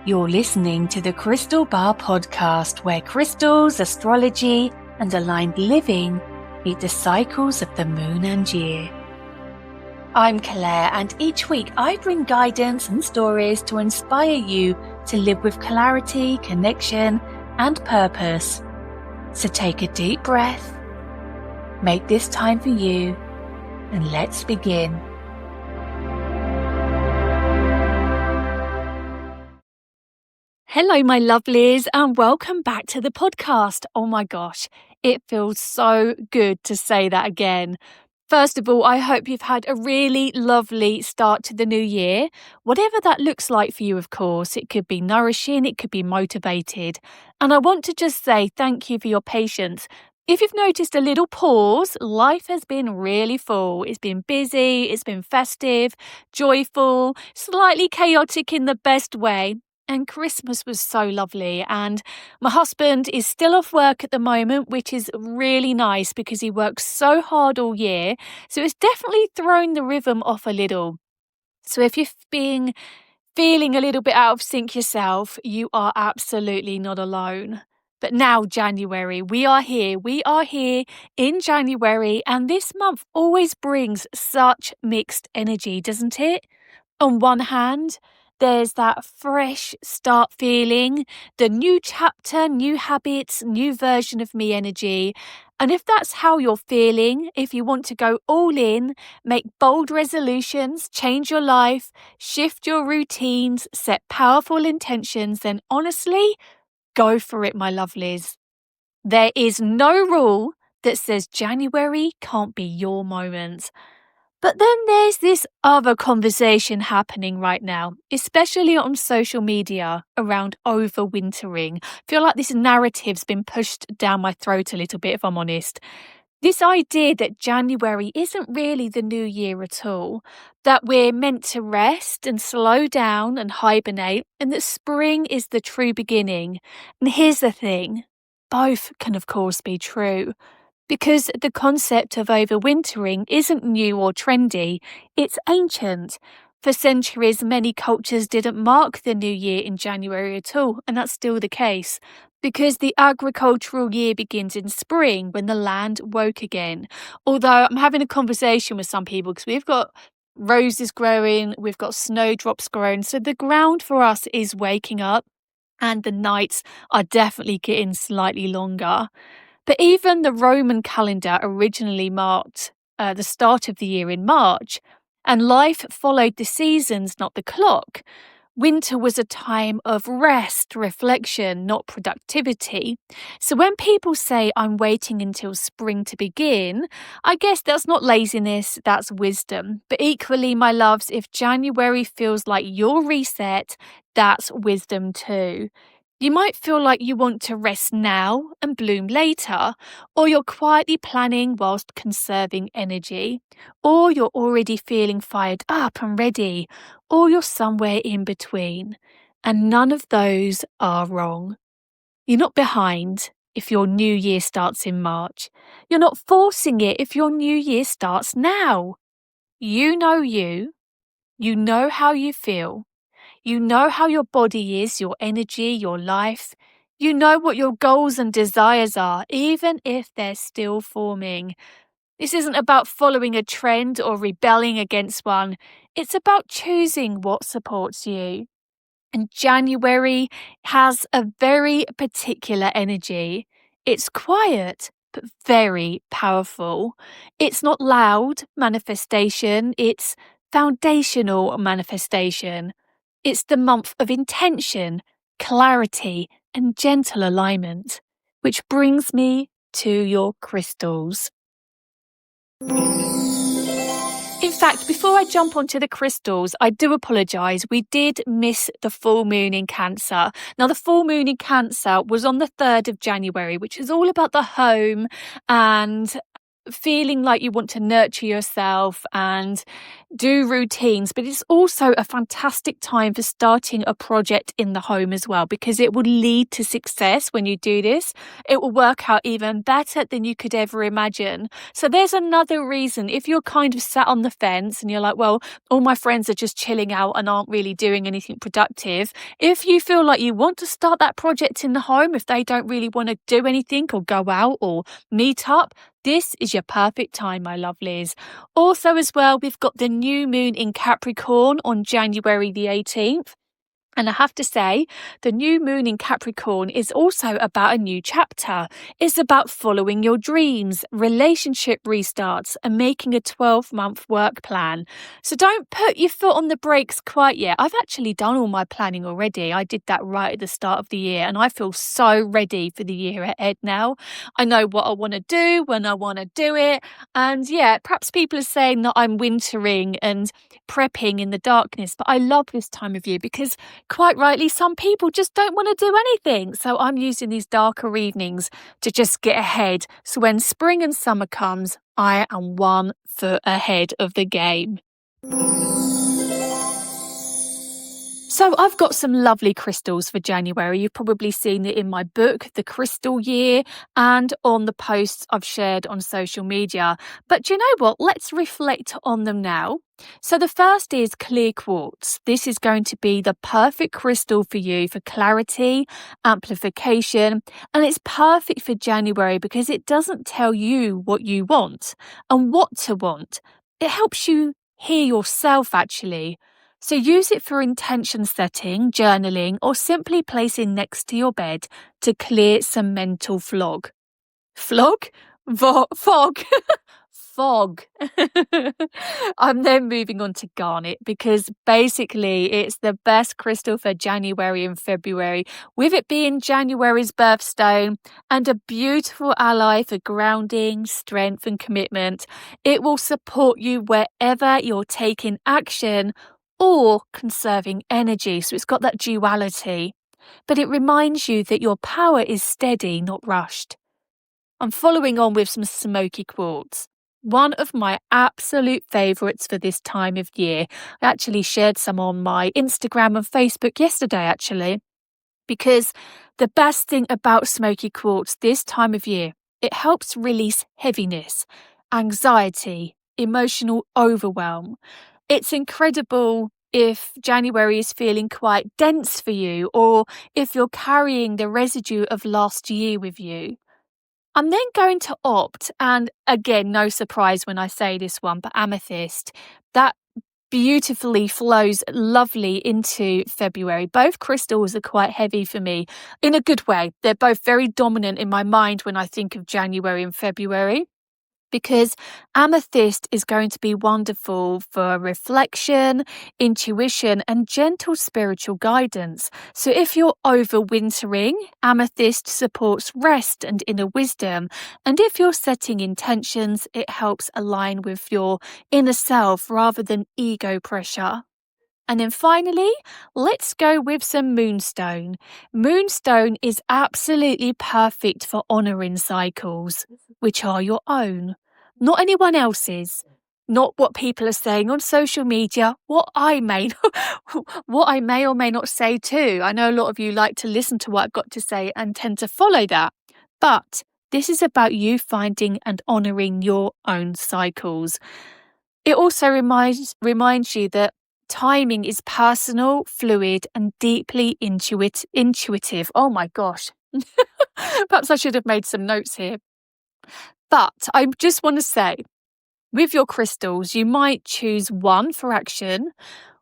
You're listening to the Crystal Bar podcast, where crystals, astrology, and aligned living meet the cycles of the moon and year. I'm Claire, and each week I bring guidance and stories to inspire you to live with clarity, connection, and purpose. So take a deep breath, make this time for you, and let's begin. Hello, my lovelies, and welcome back to the podcast. Oh my gosh, it feels so good to say that again. First of all, I hope you've had a really lovely start to the new year. Whatever that looks like for you, of course. It could be nourishing, it could be motivated. And I want to just say thank you for your patience. If you've noticed a little pause, life has been really full. It's been busy, it's been festive, joyful, slightly chaotic in the best way. And Christmas was so lovely. And my husband is still off work at the moment, which is really nice because he works so hard all year. So it's definitely thrown the rhythm off a little. So if you've been feeling a little bit out of sync yourself, you are absolutely not alone. But now January, we are here in January, and this month always brings such mixed energy, doesn't it? On one hand, there's that fresh start feeling, the new chapter, new habits, new version of me energy. And if that's how you're feeling, if you want to go all in, make bold resolutions, change your life, shift your routines, set powerful intentions, then honestly, go for it, my lovelies. There is no rule that says January can't be your moment. But then there's this other conversation happening right now, especially on social media around overwintering. I feel like this narrative's been pushed down my throat a little bit, if I'm honest. This idea that January isn't really the new year at all, that we're meant to rest and slow down and hibernate, and that spring is the true beginning. And here's the thing, both can of course be true. Because the concept of overwintering isn't new or trendy, it's ancient. For centuries, many cultures didn't mark the new year in January at all, and that's still the case. Because the agricultural year begins in spring when the land woke again. Although I'm having a conversation with some people because we've got roses growing, we've got snowdrops growing, so the ground for us is waking up, and the nights are definitely getting slightly longer. But even the Roman calendar originally marked the start of the year in March, and life followed the seasons, not the clock. Winter was a time of rest, reflection, not productivity. So when people say, I'm waiting until spring to begin, I guess that's not laziness, that's wisdom. But equally, my loves, if January feels like your reset, that's wisdom too. You might feel like you want to rest now and bloom later, or you're quietly planning whilst conserving energy, or you're already feeling fired up and ready, or you're somewhere in between. And none of those are wrong. You're not behind if your new year starts in March. You're not forcing it if your new year starts now. You know you. You know how you feel. You know how your body is, your energy, your life. You know what your goals and desires are, even if they're still forming. This isn't about following a trend or rebelling against one. It's about choosing what supports you. And January has a very particular energy. It's quiet, but very powerful. It's not loud manifestation, it's foundational manifestation. It's the month of intention, clarity, and gentle alignment, which brings me to your crystals. In fact, before I jump onto the crystals, I do apologise. We did miss the full moon in Cancer. Now, the full moon in Cancer was on the 3rd of January, which is all about the home and feeling like you want to nurture yourself and do routines, but it's also a fantastic time for starting a project in the home as well, because it will lead to success when you do this. It will work out even better than you could ever imagine. So there's another reason. If you're kind of sat on the fence and you're like, well, all my friends are just chilling out and aren't really doing anything productive. If you feel like you want to start that project in the home, if they don't really want to do anything or go out or meet up, this is your perfect time, my lovelies. Also, as well, we've got the new moon in Capricorn on January the 18th. And I have to say, the new moon in Capricorn is also about a new chapter. It's about following your dreams, relationship restarts, and making a 12-month work plan. So don't put your foot on the brakes quite yet. I've actually done all my planning already. I did that right at the start of the year, and I feel so ready for the year ahead now. I know what I want to do, when I want to do it. And yeah, perhaps people are saying that I'm wintering and prepping in the darkness, but I love this time of year because quite rightly, some people just don't want to do anything. So I'm using these darker evenings to just get ahead. So when spring and summer comes, I am 1 foot ahead of the game. So I've got some lovely crystals for January. You've probably seen it in my book, The Crystal Year, and on the posts I've shared on social media. But do you know what? Let's reflect on them now. So the first is clear quartz. This is going to be the perfect crystal for you for clarity, amplification, and it's perfect for January because it doesn't tell you what you want and what to want. It helps you hear yourself actually. So use it for intention setting, journaling, or simply placing next to your bed to clear some mental fog. Fog? Fog. I'm then moving on to garnet because basically it's the best crystal for January and February, with it being January's birthstone and a beautiful ally for grounding, strength, and commitment. It will support you wherever you're taking action or conserving energy. So it's got that duality, but it reminds you that your power is steady, not rushed. I'm following on with some smoky quartz. One of my absolute favourites for this time of year. I actually shared some on my Instagram and Facebook yesterday, actually, because the best thing about smoky quartz this time of year, it helps release heaviness, anxiety, emotional overwhelm. It's incredible if January is feeling quite dense for you, or if you're carrying the residue of last year with you. I'm then going to opt, and again, no surprise when I say this one, but amethyst, that beautifully flows lovely into February. Both crystals are quite heavy for me in a good way. They're both very dominant in my mind when I think of January and February, because amethyst is going to be wonderful for reflection, intuition, and gentle spiritual guidance. So if you're overwintering, amethyst supports rest and inner wisdom. And if you're setting intentions, it helps align with your inner self rather than ego pressure. And then finally, let's go with some moonstone. Moonstone is absolutely perfect for honouring cycles, which are your own, not anyone else's, not what people are saying on social media, what I may or may not say too. I know a lot of you like to listen to what I've got to say and tend to follow that. But this is about you finding and honouring your own cycles. It also reminds you that timing is personal, fluid, and deeply intuitive. Oh my gosh. Perhaps I should have made some notes here. But I just want to say, with your crystals, you might choose one for action,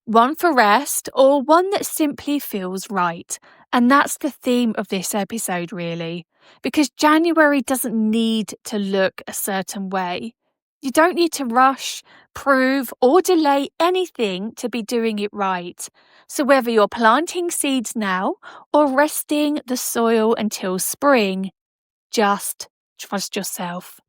one for rest, or one that simply feels right. And that's the theme of this episode, really, because January doesn't need to look a certain way. You don't need to rush, prove, or delay anything to be doing it right. So whether you're planting seeds now or resting the soil until spring, just trust yourself.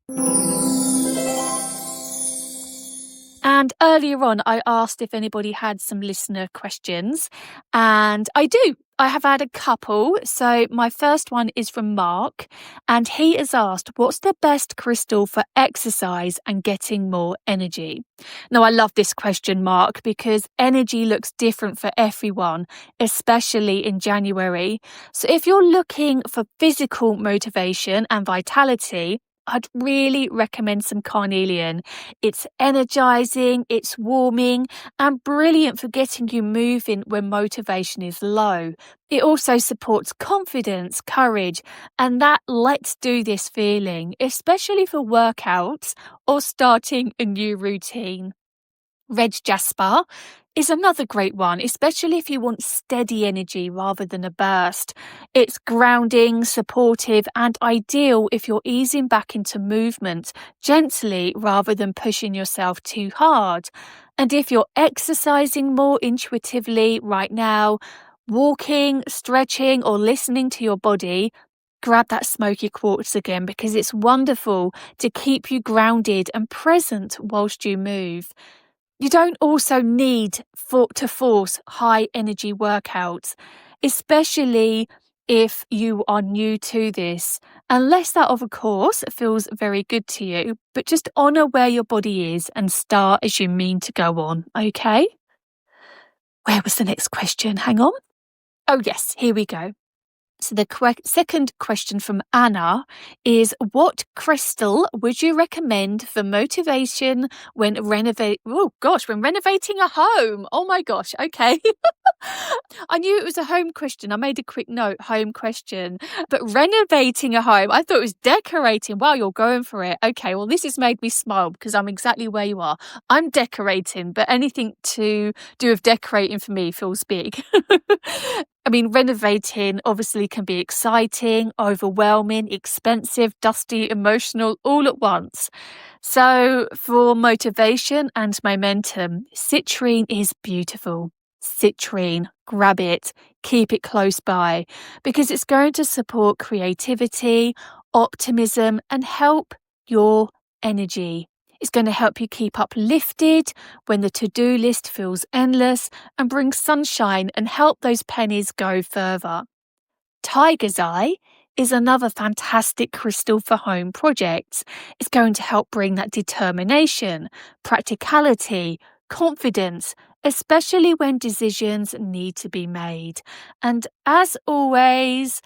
And earlier on, I asked if anybody had some listener questions, and I do. I have had a couple. So my first one is from Mark, and he has asked, what's the best crystal for exercise and getting more energy? Now, I love this question, Mark, because energy looks different for everyone, especially in January. So if you're looking for physical motivation and vitality, I'd really recommend some carnelian. It's energizing, it's warming, and brilliant for getting you moving when motivation is low. It also supports confidence, courage, and that let's do this feeling, especially for workouts or starting a new routine. Red Jasper is another great one, especially if you want steady energy rather than a burst. It's grounding, supportive, and ideal if you're easing back into movement gently rather than pushing yourself too hard. And if you're exercising more intuitively right now, walking, stretching, or listening to your body, grab that smoky quartz again because it's wonderful to keep you grounded and present whilst you move. You don't also need to force high energy workouts, especially if you are new to this, unless that, of course, feels very good to you. But just honour where your body is and start as you mean to go on, okay? Where was the next question? Hang on. Oh, yes, here we go. So the second question from Anna is, what crystal would you recommend for motivation when renovating a home? Oh my gosh, okay. I knew it was a home question. I made a quick note, home question. But renovating a home, I thought it was decorating. Wow, you're going for it. Okay, well, this has made me smile because I'm exactly where you are. I'm decorating, but anything to do with decorating for me feels big. I mean, renovating obviously can be exciting, overwhelming, expensive, dusty, emotional, all at once. So for motivation and momentum, citrine is beautiful. Citrine, grab it, keep it close by, because it's going to support creativity, optimism, and help your energy. It's going to help you keep uplifted when the to-do list feels endless and bring sunshine and help those pennies go further. Tiger's Eye is another fantastic crystal for home projects. It's going to help bring that determination, practicality, confidence, especially when decisions need to be made. And as always,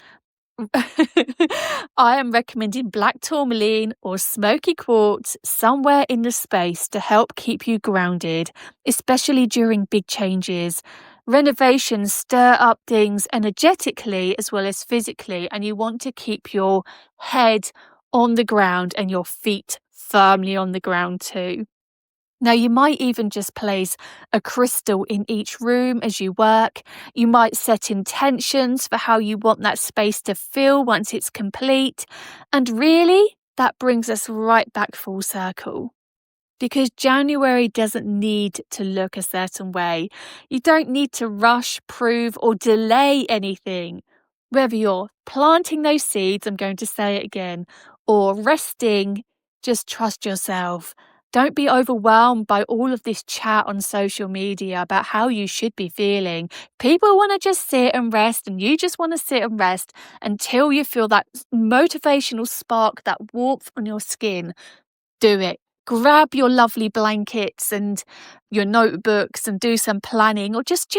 I am recommending black tourmaline or smoky quartz somewhere in the space to help keep you grounded, especially during big changes. Renovations stir up things energetically as well as physically, and you want to keep your head on the ground and your feet firmly on the ground too. Now, you might even just place a crystal in each room as you work. You might set intentions for how you want that space to feel once it's complete. And really, that brings us right back full circle. Because January doesn't need to look a certain way. You don't need to rush, prove, or delay anything. Whether you're planting those seeds, I'm going to say it again, or resting, just trust yourself. Don't be overwhelmed by all of this chat on social media about how you should be feeling. People want to just sit and rest, and you just want to sit and rest until you feel that motivational spark, that warmth on your skin. Do it. Grab your lovely blankets and your notebooks and do some planning, or just,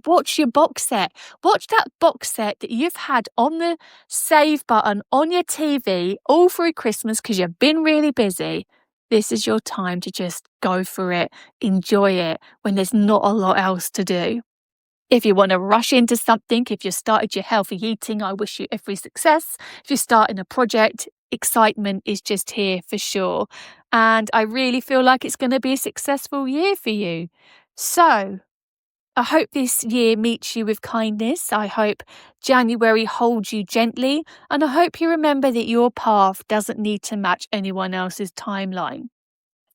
watch your box set. Watch that box set that you've had on the save button on your TV all through Christmas because you've been really busy. This is your time to just go for it, enjoy it when there's not a lot else to do. If you want to rush into something, if you started your healthy eating, I wish you every success. If you're starting a project, excitement is just here for sure. And I really feel like it's going to be a successful year for you. So I hope this year meets you with kindness. I hope January holds you gently. And I hope you remember that your path doesn't need to match anyone else's timeline.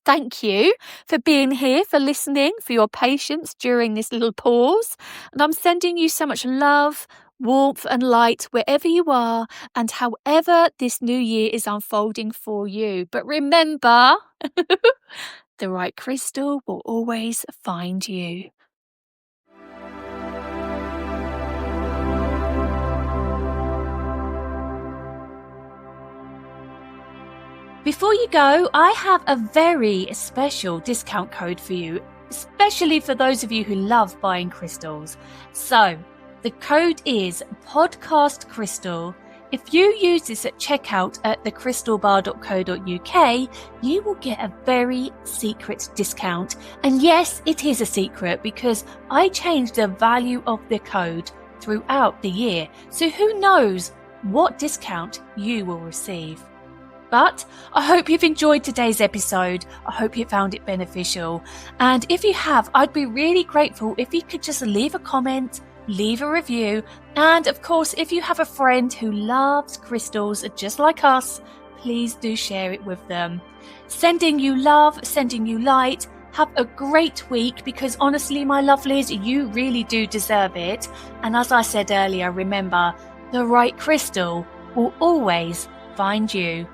Thank you for being here, for listening, for your patience during this little pause. And I'm sending you so much love, warmth and light wherever you are and however this new year is unfolding for you. But remember, the right crystal will always find you. Before you go, I have a very special discount code for you, especially for those of you who love buying crystals. So, the code is podcastcrystal. If you use this at checkout at thecrystalbar.co.uk, you will get a very secret discount. And yes, it is a secret because I changed the value of the code throughout the year. So who knows what discount you will receive. But I hope you've enjoyed today's episode. I hope you found it beneficial. And if you have, I'd be really grateful if you could just leave a comment, leave a review. And of course, if you have a friend who loves crystals just like us, please do share it with them. Sending you love, sending you light. Have a great week because honestly, my lovelies, you really do deserve it. And as I said earlier, remember, the right crystal will always find you.